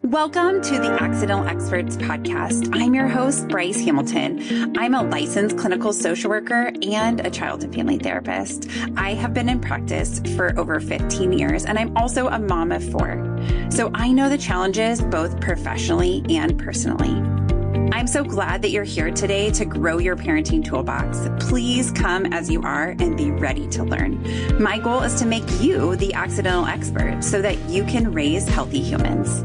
Welcome to the Accidental Experts podcast. I'm your host, Bryce Hamilton. I'm a licensed clinical social worker and a child and family therapist. I have been in practice for over 15 years, and I'm also a mom of 4. So I know the challenges both professionally and personally. I'm so glad that you're here today to grow your parenting toolbox. Please come as you are and be ready to learn. My goal is to make you the accidental expert so that you can raise healthy humans.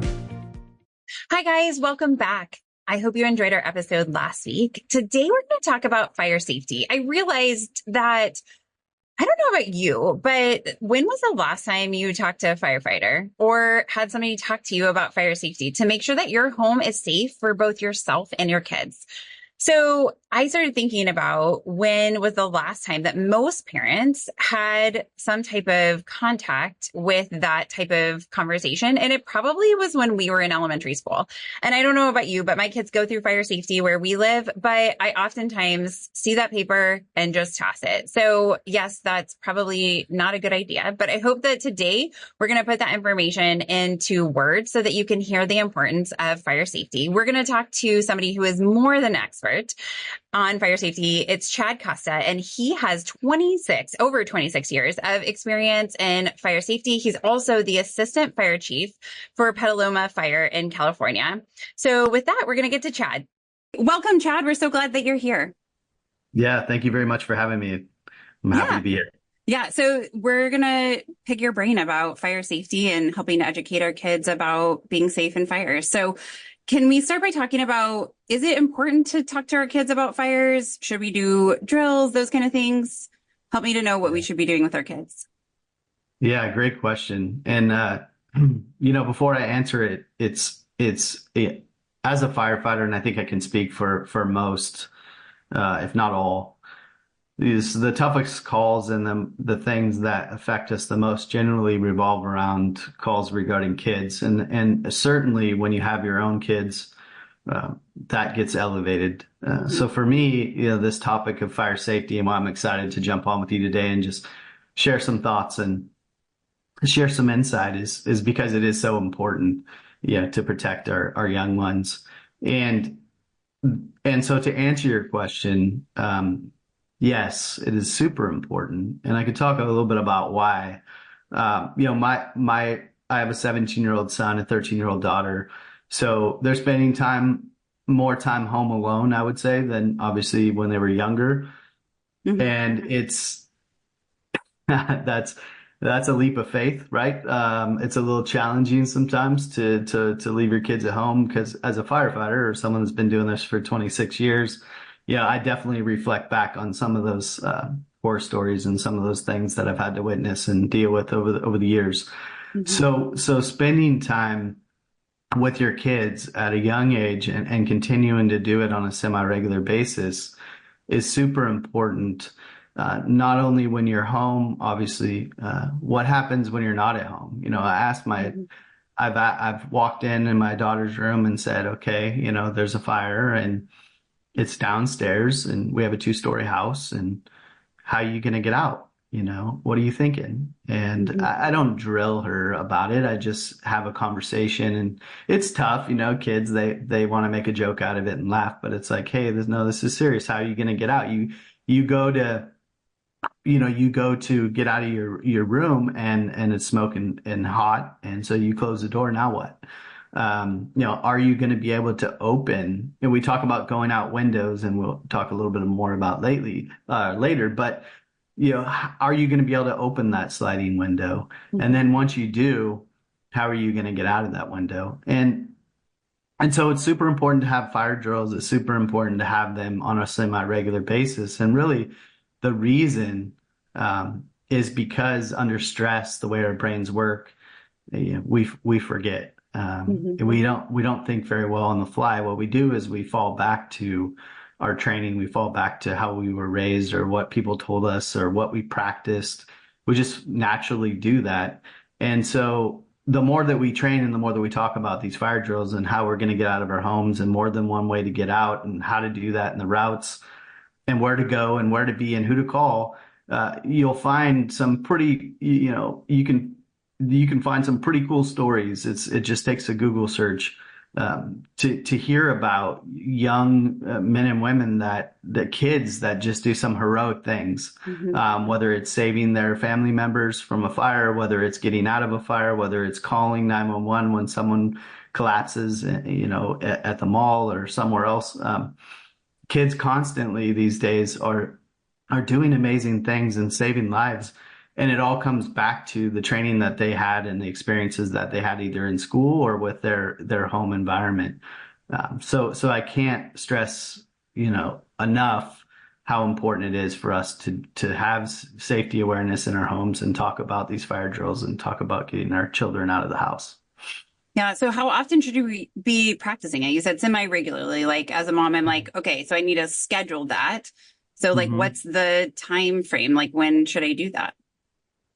Hi guys, welcome back. I hope you enjoyed our episode last week. Today we're going to talk about fire safety. I realized that, I don't know about you, but when was the last time you talked to a firefighter or had somebody talk to you about fire safety to make sure that your home is safe for both yourself and your kids? So I started thinking about when was the last time that most parents had some type of contact with that type of conversation. And it probably was when we were in elementary school. And I don't know about you, but my kids go through fire safety where we live, but I oftentimes see that paper and just toss it. So yes, that's probably not a good idea, but I hope that today we're going to put that information into words so that you can hear the importance of fire safety. We're going to talk to somebody who is more than an expert on fire safety. It's Chad Costa, and he has over 26 years of experience in fire safety. He's also the assistant fire chief for Petaluma Fire in California. So with that, we're going to get to Chad. Welcome, Chad. We're so glad that you're here. Yeah, thank you very much for having me. I'm happy to be here. Yeah, so we're going to pick your brain about fire safety and helping to educate our kids about being safe in fires. So can we start by talking about, is it important to talk to our kids about fires? Should we do drills, those kind of things? Help me to know what we should be doing with our kids. Yeah, great question. And, before I answer it, it's as a firefighter, and I think I can speak for most, if not all, the toughest calls and the things that affect us the most generally revolve around calls regarding kids. And certainly when you have your own kids, that gets elevated. So for me, this topic of fire safety and why I'm excited to jump on with you today and just share some thoughts and share some insight is because it is so important, to protect our young ones. And so to answer your question, yes, it is super important. And I could talk a little bit about why. I have a 17-year-old son, a 13-year-old daughter. So they're spending more time home alone, I would say, than obviously when they were younger. Mm-hmm. And it's, that's a leap of faith, right? It's a little challenging sometimes to leave your kids at home because as a firefighter or someone that's been doing this for 26 years, I definitely reflect back on some of those horror stories and some of those things that I've had to witness and deal with over the years. Mm-hmm. So spending time with your kids at a young age and continuing to do it on a semi-regular basis is super important. Not only when you're home, obviously, what happens when you're not at home? I've walked in my daughter's room and said, okay, there's a fire and it's downstairs and we have a 2-story house, and how are you going to get out? What are you thinking? And mm-hmm. I don't drill her about it. I just have a conversation, and it's tough. Kids, they want to make a joke out of it and laugh, but it's like, hey, this is serious. How are you going to get out? You go to get out of your room and it's smoking and hot. And so you close the door. Now what? Are you going to be able to open? And we talk about going out windows, and we'll talk a little bit more about later, but are you going to be able to open that sliding window? Mm-hmm. And then once you do, how are you going to get out of that window? And so it's super important to have fire drills. It's super important to have them on a semi-regular basis. And really the reason is because under stress, the way our brains work, we forget. Mm-hmm. We don't think very well on the fly. What we do is we fall back to our training. We fall back to how we were raised or what people told us or what we practiced. We just naturally do that. And so the more that we train and the more that we talk about these fire drills and how we're going to get out of our homes and more than one way to get out and how to do that and the routes and where to go and where to be and who to call, you'll find some pretty, you can you can find some pretty cool stories. It just takes a Google search to hear about young men and women the kids that just do some heroic things, whether it's saving their family members from a fire, whether it's getting out of a fire, whether it's calling 911 when someone collapses, at the mall or somewhere else. Kids constantly these days are doing amazing things and saving lives. And it all comes back to the training that they had and the experiences that they had either in school or with their home environment. So I can't stress, enough how important it is for us to have safety awareness in our homes and talk about these fire drills and talk about getting our children out of the house. Yeah. So how often should we be practicing it? You said semi-regularly. Like as a mom, I'm like, okay, so I need to schedule that. So like, what's the time frame? Like, when should I do that?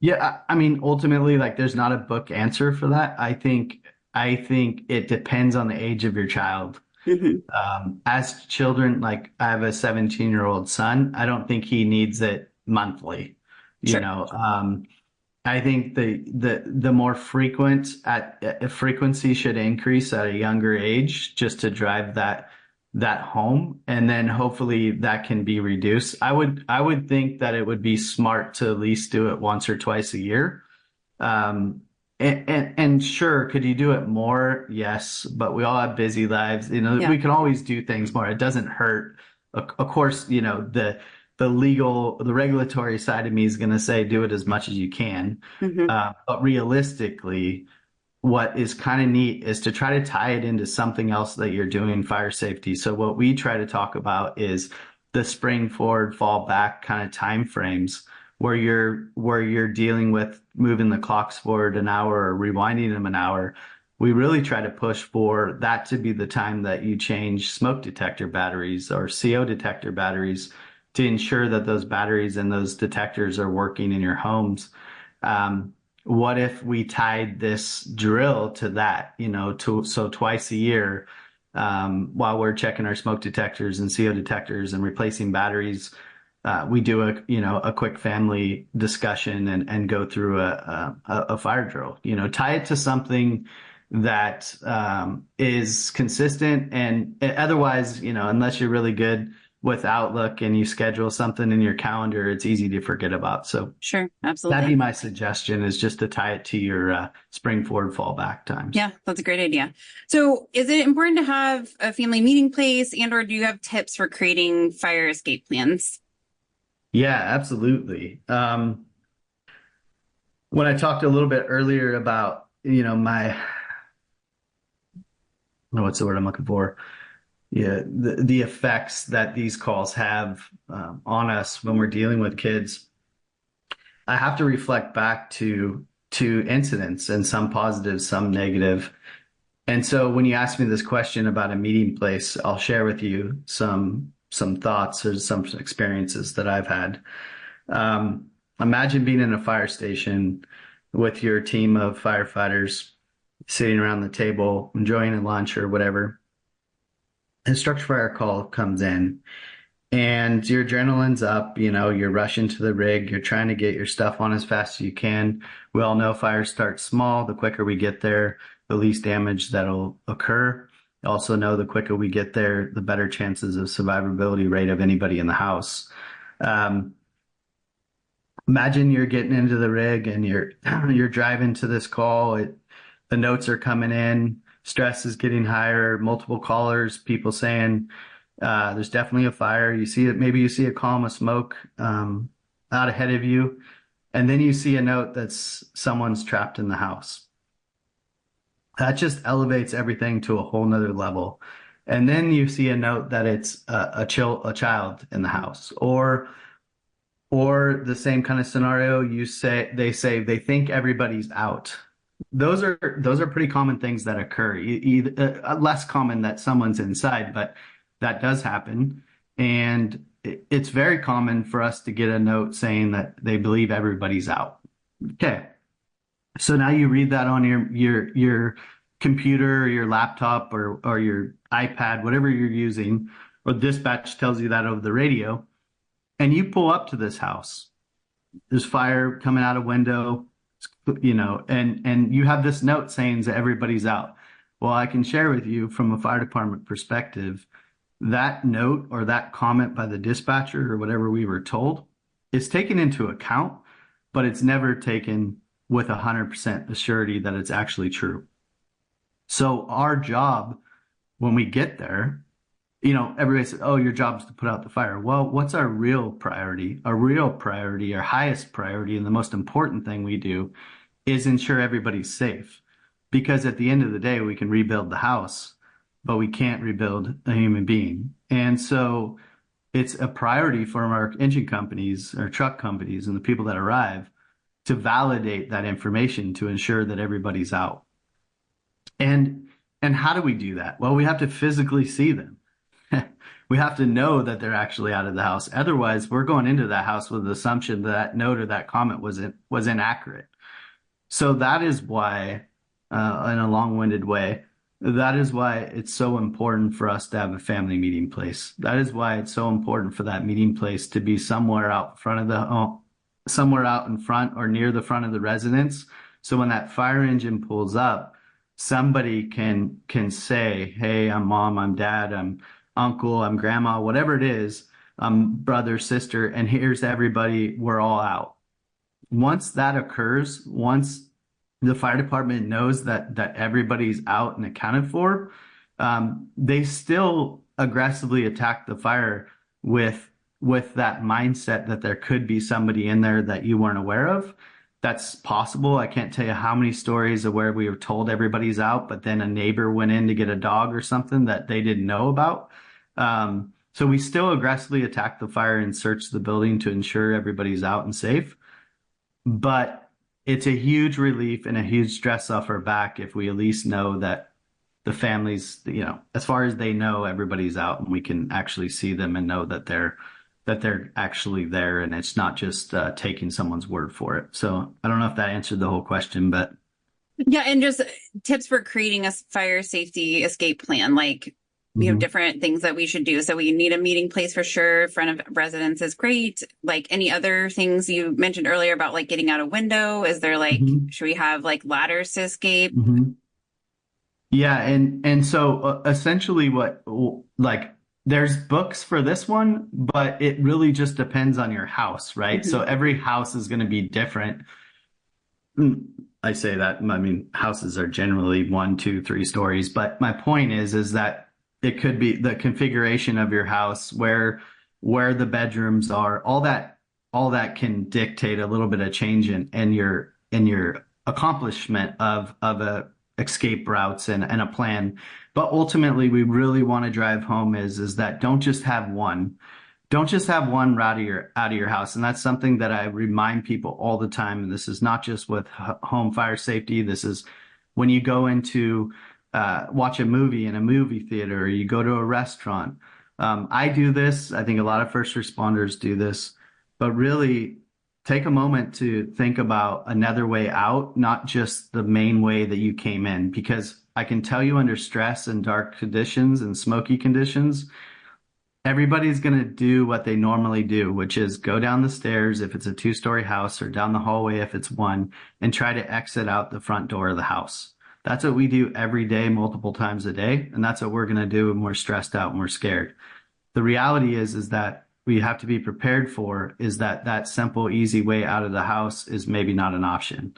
Yeah, I mean, ultimately, like, there's not a book answer for that. I think it depends on the age of your child. As children, like I have a 17-year-old son, I don't think he needs it monthly. Sure. I think the more frequency should increase at a younger age just to drive that home, and then hopefully that can be reduced. I would think that it would be smart to at least do it once or twice a year. And sure, could you do it more? Yes, but we all have busy lives. We can always do things more. It doesn't hurt. Of course, the regulatory side of me is going to say do it as much as you can. But realistically, what is kind of neat is to try to tie it into something else that you're doing fire safety. So what we try to talk about is the spring forward, fall back kind of time frames where you're dealing with moving the clocks forward an hour or rewinding them an hour. We really try to push for that to be the time that you change smoke detector batteries or CO detector batteries to ensure that those batteries and those detectors are working in your homes. What if we tied this drill to that, so twice a year, while we're checking our smoke detectors and CO detectors and replacing batteries, we do a quick family discussion and go through a fire drill, tie it to something that is consistent. And otherwise, unless you're really good with Outlook and you schedule something in your calendar, it's easy to forget about. So sure, absolutely. That'd be my suggestion, is just to tie it to your spring forward, fall back times. Yeah, that's a great idea. So is it important to have a family meeting place, or do you have tips for creating fire escape plans? Yeah, absolutely. When I talked a little bit earlier about, what's the word I'm looking for? Yeah, the effects that these calls have on us when we're dealing with kids, I have to reflect back to incidents, and some positive, some negative. And so when you ask me this question about a meeting place, I'll share with you some thoughts or some experiences that I've had. Imagine being in a fire station with your team of firefighters sitting around the table, enjoying a lunch or whatever. A structure fire call comes in and your adrenaline's up, you're rushing to the rig, you're trying to get your stuff on as fast as you can. We all know fires start small. The quicker we get there, the least damage that'll occur. Also know the quicker we get there, the better chances of survivability rate of anybody in the house. Imagine you're getting into the rig and you're driving to this call. The notes are coming in. Stress is getting higher, multiple callers, people saying there's definitely a fire. Maybe you see a column of smoke out ahead of you, and then you see a note that's someone's trapped in the house. That just elevates everything to a whole nother level. And then you see a note that it's a child in the house, or the same kind of scenario. They say they think everybody's out. Those are pretty common things that occur. Less common that someone's inside, but that does happen. And it's very common for us to get a note saying that they believe everybody's out. Okay. So now you read that on your computer, or your laptop, or your iPad, whatever you're using, or dispatch tells you that over the radio, and you pull up to this house. There's fire coming out a window. and you have this note saying that everybody's out. Well, I can share with you from a fire department perspective, that note or that comment by the dispatcher or whatever we were told is taken into account, but it's never taken with 100% surety that it's actually true. So our job when we get there, everybody says, oh, your job is to put out the fire. Well, what's our real priority? Our real priority, our highest priority, and the most important thing we do is ensure everybody's safe. Because at the end of the day, we can rebuild the house, but we can't rebuild a human being. And so it's a priority for our engine companies or truck companies and the people that arrive to validate that information to ensure that everybody's out. And how do we do that? Well, we have to physically see them. We have to know that they're actually out of the house. Otherwise, we're going into that house with the assumption that note or that comment was inaccurate. So that is why, in a long-winded way, that is why it's so important for us to have a family meeting place. That is why it's so important for that meeting place to be somewhere out somewhere out in front or near the front of the residence. So when that fire engine pulls up, somebody can say, hey, I'm mom, I'm dad, I'm uncle, I'm grandma, whatever it is, brother, sister, and here's everybody, we're all out. Once that occurs, once the fire department knows that everybody's out and accounted for, they still aggressively attack the fire with that mindset that there could be somebody in there that you weren't aware of. That's possible. I can't tell you how many stories of where we were told everybody's out, but then a neighbor went in to get a dog or something that they didn't know about. So we still aggressively attack the fire and search the building to ensure everybody's out and safe. But it's a huge relief and a huge stress off our back if we at least know that the families, as far as they know, everybody's out and we can actually see them and know that they're actually there and it's not just taking someone's word for it. So I don't know if that answered the whole question, but. Yeah. And just tips for creating a fire safety escape plan. Like we have different things that we should do. So we need a meeting place for sure. Front of residence is great. Like any other things you mentioned earlier about like getting out a window. Is there should we have like ladders to escape? Yeah. And so essentially there's books for this one, but it really just depends on your house, right? So every house is going to be different. I say that, I mean, houses are generally 1, 2, 3 stories, but my point is that it could be the configuration of your house, where the bedrooms are, all that can dictate a little bit of change in your accomplishment of a escape routes and a plan. But ultimately, we really want to drive home is that don't just have one route out of your house. And that's something that I remind people all the time. And this is not just with home fire safety. This is when you go into watch a movie in a movie theater, or you go to a restaurant. I do this. I think a lot of first responders do this, but really take a moment to think about another way out, not just the main way that you came in, because I can tell you under stress and dark conditions and smoky conditions, everybody's going to do what they normally do, which is go down the stairs if it's a 2-story house, or down the hallway if it's 1, and try to exit out the front door of the house. That's what we do every day, multiple times a day. And that's what we're going to do when we're stressed out and we're scared. The reality is that we have to be prepared for is that simple, easy way out of the house is maybe not an option.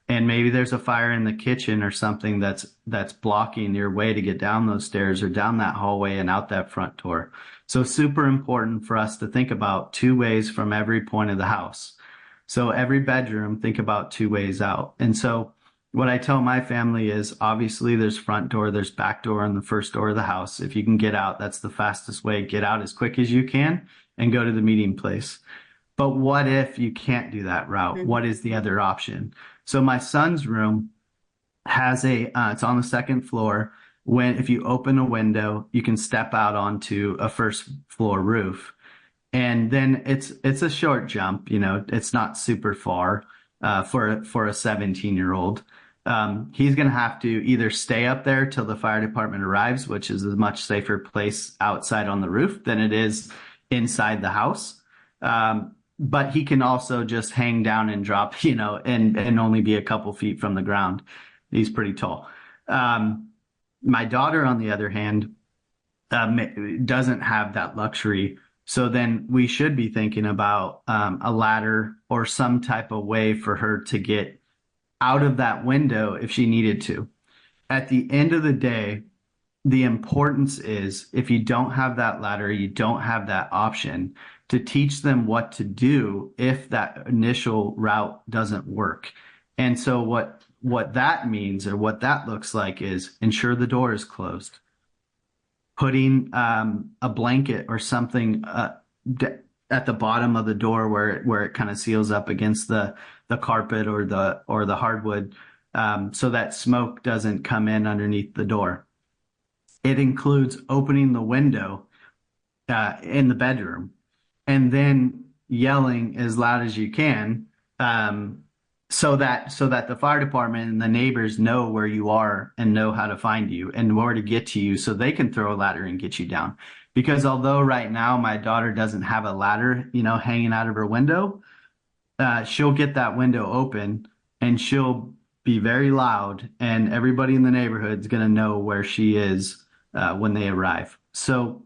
And maybe there's a fire in the kitchen or something that's blocking your way to get down those stairs or down that hallway and out that front door. So super important for us to think about 2 ways from every point of the house. So every bedroom, think about 2 ways out. And so what I tell my family is obviously there's front door, there's back door on the first door of the house. If you can get out, that's the fastest way. Get out as quick as you can and go to the meeting place. But what if you can't do that route? What is the other option? So my son's room has it's on the 2nd floor. If you open a window, you can step out onto a 1st floor roof. And then it's a short jump, it's not super far for a 17-year-old. He's going to have to either stay up there till the fire department arrives, which is a much safer place outside on the roof than it is inside the house. but he can also just hang down and drop, and only be a couple feet from the ground. He's pretty tall. My daughter, on the other hand, doesn't have that luxury. So then we should be thinking about a ladder or some type of way for her to get out of that window if she needed to. At the end of the day, the importance is, if you don't have that ladder, you don't have that option, to teach them what to do if that initial route doesn't work. And so what that means, or what that looks like, is ensure the door is closed. Putting a blanket or something at the bottom of the door where it kind of seals up against the carpet or the hardwood, so that smoke doesn't come in underneath the door. It includes opening the window in the bedroom and then yelling as loud as you can, so that the fire department and the neighbors know where you are and know how to find you and where to get to you, so they can throw a ladder and get you down. Because although right now my daughter doesn't have a ladder, hanging out of her window, she'll get that window open and she'll be very loud, and everybody in the neighborhood is going to know where she is when they arrive. So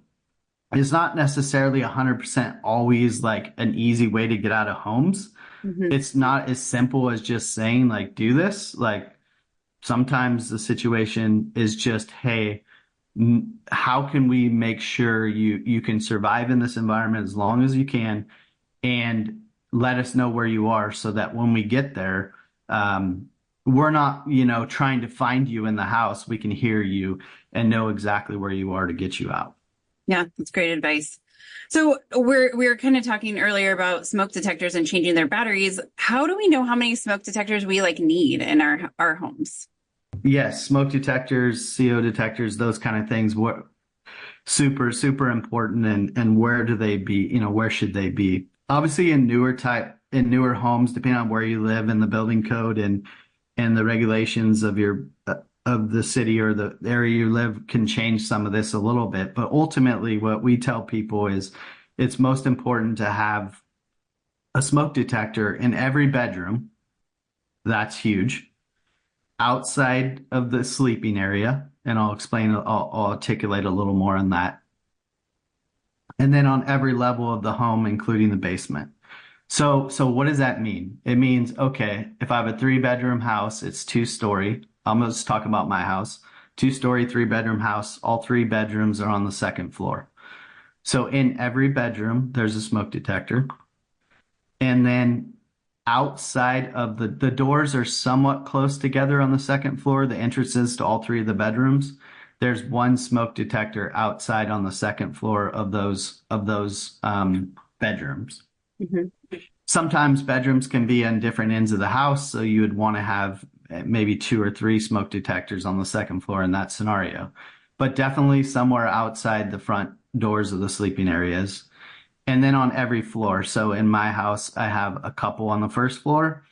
it's not necessarily 100% always like an easy way to get out of homes. Mm-hmm. It's not as simple as just saying, like, do this. Like, sometimes the situation is just, hey, how can we make sure you can survive in this environment as long as you can, and let us know where you are, so that when we get there, we're not, trying to find you in the house. We can hear you and know exactly where you are to get you out. Yeah, that's great advice. So we were kind of talking earlier about smoke detectors and changing their batteries. How do we know how many smoke detectors we need in our homes? Yes, smoke detectors, CO detectors, those kind of things were super, super important. And where do they be? Where should they be? Obviously, in newer homes, depending on where you live and the building code and the regulations of the city or the area you live can change some of this a little bit. But ultimately, what we tell people is it's most important to have a smoke detector in every bedroom. That's huge. Outside of the sleeping area, and I'll articulate a little more on that. And then on every level of the home, including the basement. So what does that mean? It means, okay, if I have a 3-bedroom house, it's 2-story. I'm going to talk about my house. 2-story, 3-bedroom house. All 3 bedrooms are on the 2nd floor. So in every bedroom, there's a smoke detector. And then outside of the doors are somewhat close together on the 2nd floor, the entrances to all 3 of the bedrooms. There's one smoke detector outside on the 2nd floor of those bedrooms. Mm-hmm. Sometimes bedrooms can be on different ends of the house, so you would want to have maybe 2 or 3 smoke detectors on the 2nd floor in that scenario. But definitely somewhere outside the front doors of the sleeping areas. And then on every floor. So in my house, I have a couple on the 1st floor,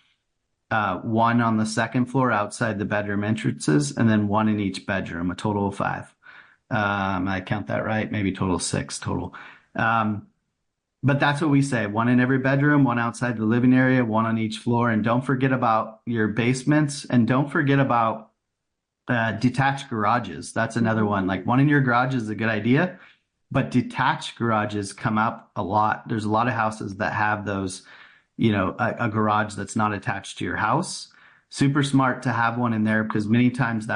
one on the 2nd floor outside the bedroom entrances, and then one in each bedroom, a total of 5. I count that right? Maybe total of 6 total. But that's what we say. 1 in every bedroom, 1 outside the living area, 1 on each floor. And don't forget about your basements, and don't forget about detached garages. That's another one. Like, 1 in your garage is a good idea, but detached garages come up a lot. There's a lot of houses that have those, a garage that's not attached to your house. Super smart to have one in there, because many times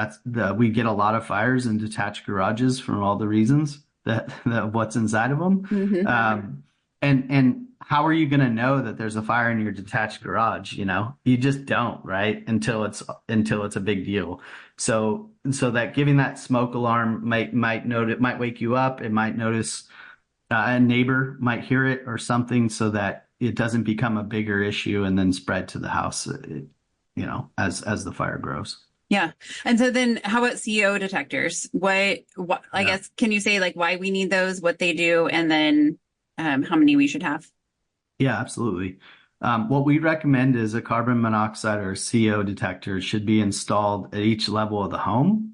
we get a lot of fires in detached garages from all the reasons that what's inside of them. Mm-hmm. And how are you going to know that there's a fire in your detached garage? You just don't, right? Until it's a big deal. So that giving that smoke alarm might wake you up. It might notice a neighbor might hear it or something, so that it doesn't become a bigger issue and then spread to the house, as the fire grows. Yeah. And so then how about CO detectors? I guess, can you say why we need those, what they do, and then how many we should have? Yeah, absolutely. What we recommend is a carbon monoxide or CO detector should be installed at each level of the home,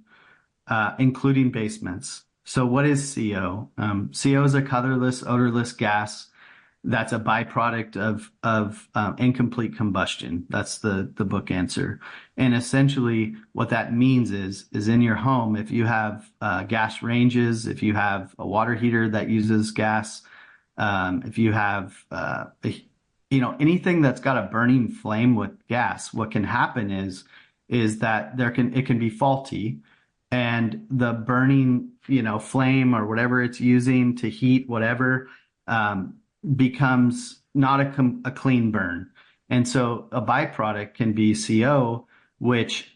including basements. So what is CO? CO is a colorless, odorless gas that's a byproduct of incomplete combustion. That's the book answer. And essentially, what that means is in your home, if you have gas ranges, if you have a water heater that uses gas, if you have anything that's got a burning flame with gas, what can happen is that it can be faulty, and the burning flame or whatever it's using to heat whatever becomes not a clean burn. And so a byproduct can be CO, which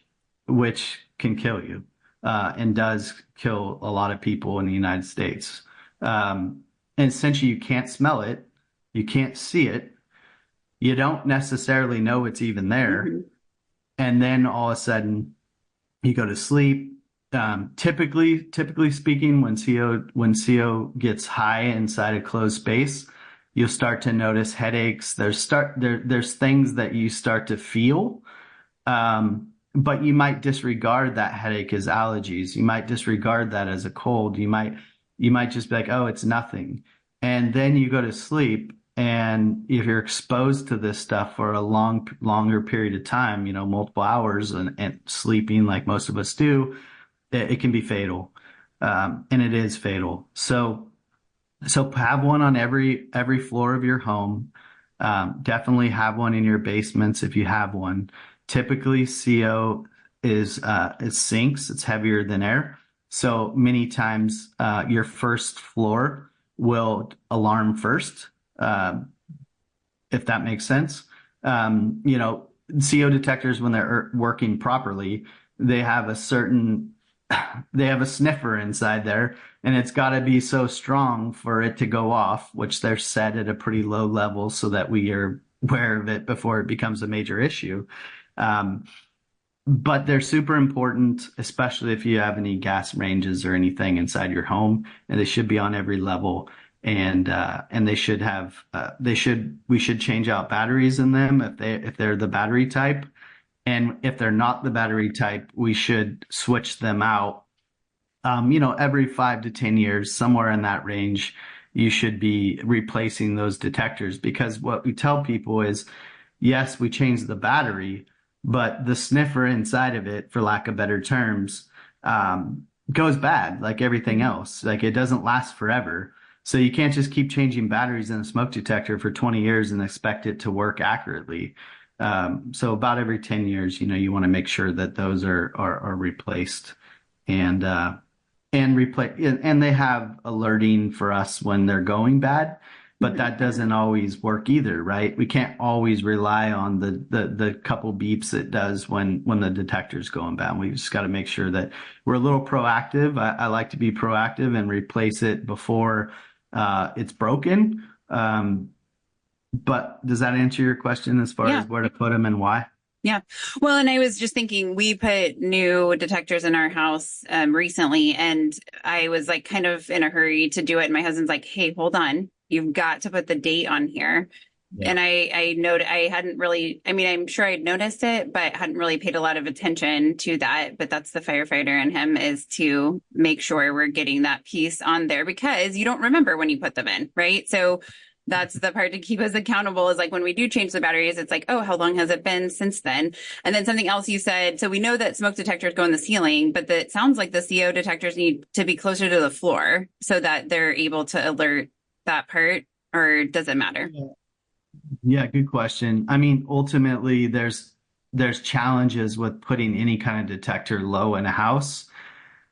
can kill you, and does kill a lot of people in the United States. And essentially, you can't smell it, you can't see it, you don't necessarily know it's even there, Mm-hmm. and then all of a sudden you go to sleep. Typically speaking, when CO gets high inside a closed space, you'll start to notice headaches. There's things that you start to feel, but you might disregard that headache as allergies. You might disregard that as a cold. You might just be like, oh, it's nothing. And then you go to sleep, and if you're exposed to this stuff for a longer period of time, multiple hours and sleeping like most of us do, it can be fatal. And it is fatal. So have one on every floor of your home. Definitely have one in your basements if you have one. Typically, CO it sinks. It's heavier than air. So many times, your first floor will alarm first, if that makes sense. CO detectors, when they're working properly, they have a sniffer inside there, and it's got to be so strong for it to go off, which they're set at a pretty low level so that we are aware of it before it becomes a major issue. But they're super important, especially if you have any gas ranges or anything inside your home, and they should be on every level. And we should change out batteries in them if they're the battery type. And if they're not the battery type, we should switch them out. Every 5 to 10 years, somewhere in that range, you should be replacing those detectors, because what we tell people is, yes, we change the battery, but the sniffer inside of it, for lack of better terms, goes bad like everything else. Like, it doesn't last forever. So you can't just keep changing batteries in a smoke detector for 20 years and expect it to work accurately. So about every 10 years, you want to make sure that those are replaced, and they have alerting for us when they're going bad, but that doesn't always work either, right? We can't always rely on the couple beeps it does when the detector's going bad. We just got to make sure that we're a little proactive. I like to be proactive and replace it before it's broken. But does that answer your question as far as where to put them and why? Yeah. Well, and I was just thinking, we put new detectors in our house recently, and I was like kind of in a hurry to do it. And my husband's like, hey, hold on. You've got to put the date on here. Yeah. And I noted, I hadn't really, I'm sure I'd noticed it, but hadn't really paid a lot of attention to that. But that's the firefighter in him, is to make sure we're getting that piece on there, because you don't remember when you put them in, right? So that's the part to keep us accountable, is like when we do change the batteries, it's like, oh, how long has it been since then? And then something else you said, so we know that smoke detectors go in the ceiling, but it sounds like the CO detectors need to be closer to the floor so that they're able to alert that part, or does it matter? Yeah, good question. Ultimately, there's challenges with putting any kind of detector low in a house.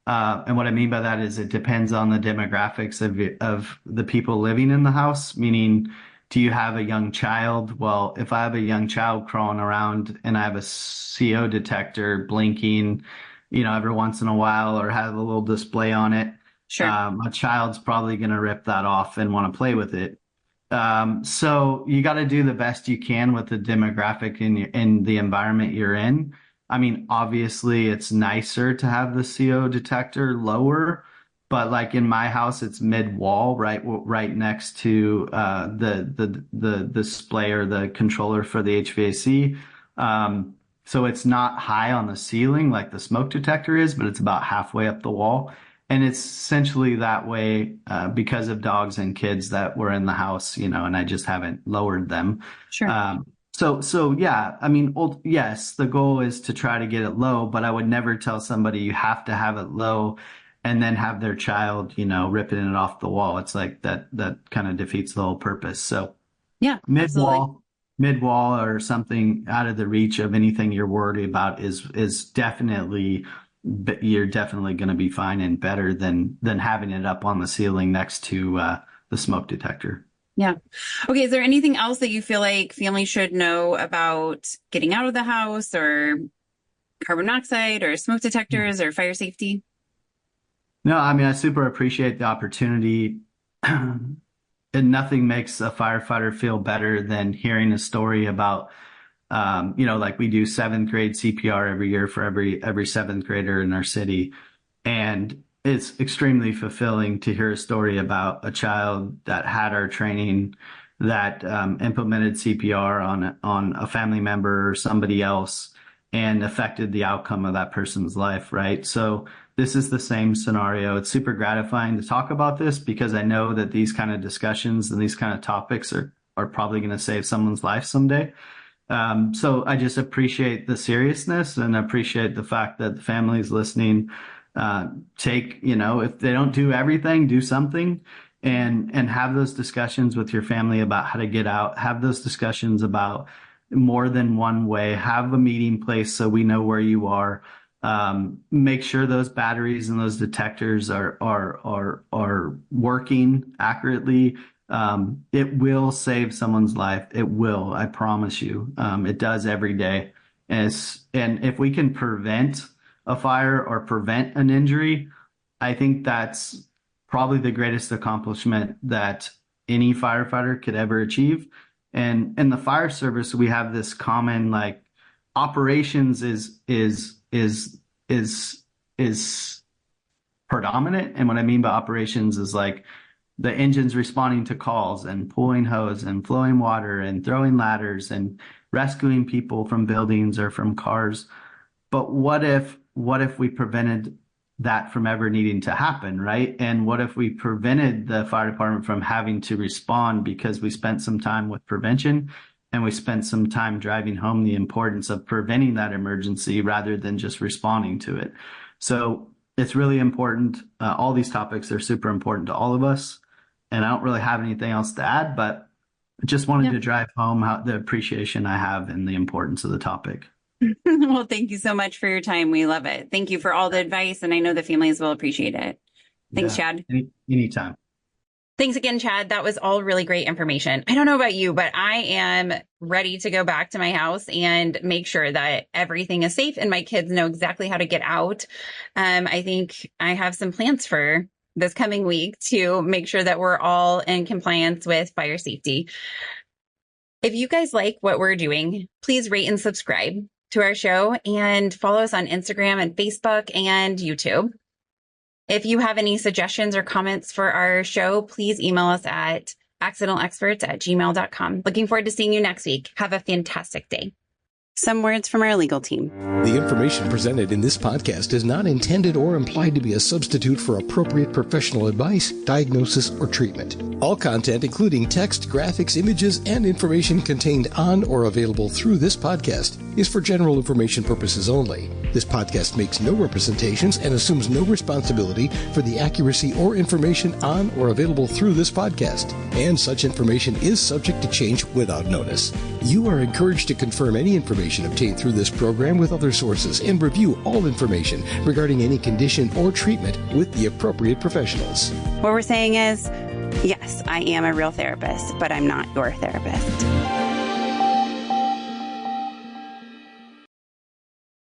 And what I mean by that is it depends on the demographics of the people living in the house, meaning, do you have a young child? Well, if I have a young child crawling around and I have a CO detector blinking, every once in a while, or have a little display on it, sure, my child's probably going to rip that off and want to play with it. So you got to do the best you can with the demographic in the environment you're in. Obviously, it's nicer to have the CO detector lower, but like in my house, it's mid wall, right next to the display or the controller for the HVAC. So it's not high on the ceiling like the smoke detector is, but it's about halfway up the wall. And it's essentially that way because of dogs and kids that were in the house, and I just haven't lowered them. Sure. So yeah, I mean, yes, the goal is to try to get it low, but I would never tell somebody you have to have it low and then have their child, ripping it off the wall. It's like that kind of defeats the whole purpose. So yeah, mid wall or something out of the reach of anything you're worried about is definitely, you're definitely going to be fine and better than having it up on the ceiling next to the smoke detector. Yeah. Okay. Is there anything else that you feel like families should know about getting out of the house, or carbon monoxide or smoke detectors or fire safety? No, I mean, I super appreciate the opportunity. And nothing makes a firefighter feel better than hearing a story about, like we do 7th grade CPR every year for every 7th grader in our city. And it's extremely fulfilling to hear a story about a child that had our training, that implemented CPR on a family member or somebody else and affected the outcome of that person's life, right? So this is the same scenario. It's super gratifying to talk about this because I know that these kind of discussions and these kind of topics are probably going to save someone's life someday. So I just appreciate the seriousness and appreciate the fact that the families listening take, if they don't do everything, do something, and have those discussions with your family about how to get out, have those discussions about more than one way, have a meeting place so we know where you are. Make sure those batteries and those detectors are working accurately. It will save someone's life. It will, I promise you. It does every day. And if we can prevent a fire or prevent an injury, I think that's probably the greatest accomplishment that any firefighter could ever achieve. And in the fire service, we have this common, like, operations is predominant. And what I mean by operations is like the engine's responding to calls and pulling hose and flowing water and throwing ladders and rescuing people from buildings or from cars. But what if we prevented that from ever needing to happen, right? And what if we prevented the fire department from having to respond because we spent some time with prevention and we spent some time driving home the importance of preventing that emergency rather than just responding to it. So it's really important. All these topics are super important to all of us. And I don't really have anything else to add, but I just wanted to drive home the appreciation I have and the importance of the topic. Well, thank you so much for your time. We love it. Thank you for all the advice, and I know the families will appreciate it. Thanks, Chad. Anytime. Thanks again, Chad. That was all really great information. I don't know about you, but I am ready to go back to my house and make sure that everything is safe and my kids know exactly how to get out. I think I have some plans for this coming week to make sure that we're all in compliance with fire safety. If you guys like what we're doing, please rate and subscribe to our show and follow us on Instagram and Facebook and YouTube. If you have any suggestions or comments for our show, please email us at accidentalexperts@gmail.com. Looking forward to seeing you next week. Have a fantastic day. Some words from our legal team. The information presented in this podcast is not intended or implied to be a substitute for appropriate professional advice, diagnosis, or treatment. All content, including text, graphics, images, and information contained on or available through this podcast, is for general information purposes only. This podcast makes no representations and assumes no responsibility for the accuracy or information on or available through this podcast, and such information is subject to change without notice. You are encouraged to confirm any information obtained through this program with other sources and review all information regarding any condition or treatment with the appropriate professionals. What we're saying is, yes, I am a real therapist, but I'm not your therapist.